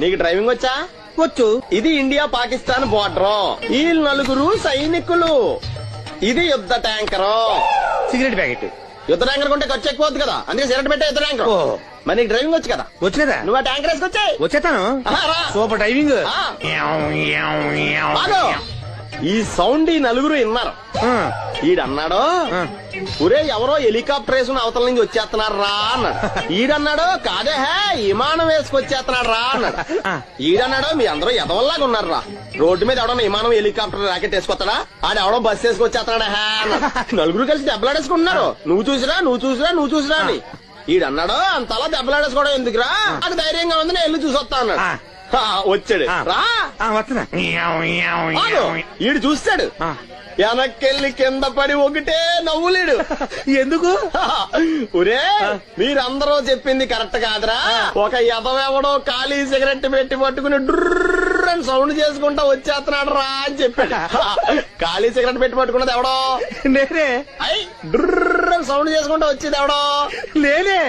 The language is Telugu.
నీకు డ్రైవింగ్ వచ్చా? వచ్చు. ఇది ఇండియా పాకిస్తాన్ బోర్డర్. ఈ నలుగురు సైనికులు. ఇది యుద్ధ ట్యాంకరు. Cigarette packet. యుద్ధ ట్యాంకర్ కొంటే ఖర్చు ఎక్కువ అవుతుంది కదా, అందుకే సిగరెట్ పెట్టే యుద్ధ ట్యాంకర్. ఓ. మరి నీకు డ్రైవింగ్ వచ్చు కదా, వచ్చు కదా. నువ్వు ఆ ట్యాంకర్ వేసుకొచ్చాయి. వచ్చేతాను. రా. Super driving. ఆగు. ఈ సౌండ్ ఈ నలుగురు విన్నారు. ఈడన్నాడు, ఒరే ఎవరో హెలికాప్టర్ వేసుకుని అవతల నుంచి వచ్చేస్తున్నాడు రా అన్నాడు. ఈడన్నాడు, కాదే హే విమానం వేసుకొచ్చేస్తున్నాడు రా అన్నాడు. ఈడన్నాడు, మీ అందరూ ఎదవల్లాగా ఉన్నారు రా, రోడ్డు మీద ఎవడన్నా విమానం హెలికాప్టర్ రాకెట్ వేసుకొస్తాడా, ఆడెవడో బస్సు వేసుకొచ్చేస్తున్నాడా హే అన్నాడు. నలుగురు కలిసి దెబ్బలాడేసుకుంటున్నారు. నువ్వు చూసిరా అని. ఈడన్నాడు, అంతలా దెబ్బలాడేసుకోవడం ఎందుకురా, నాకు ధైర్యంగా ఉంది, నేను వెళ్ళి చూసొస్తా అన్నాడు. వచ్చాడు. రా వస్తున్నా. ఈడు చూస్తాడు, వెనక్కెళ్ళి కింద పడి ఒకటే నవ్వులేడు. ఎందుకు? ఒరే మీరందరూ చెప్పింది కరెక్ట్ కాదురా, ఒక ఎదవెవడో ఖాళీ సిగరెట్ పెట్టి పట్టుకుని డుర్ర్ అని సౌండ్ చేసుకుంటా వచ్చేస్తున్నాడు రా అని చెప్పాడు. ఖాళీ సిగరెట్ పెట్టి పట్టుకున్నది ఎవడో నేనే. డుర్ర్ అని సౌండ్ చేసుకుంటా వచ్చేది ఎవడో నేనే.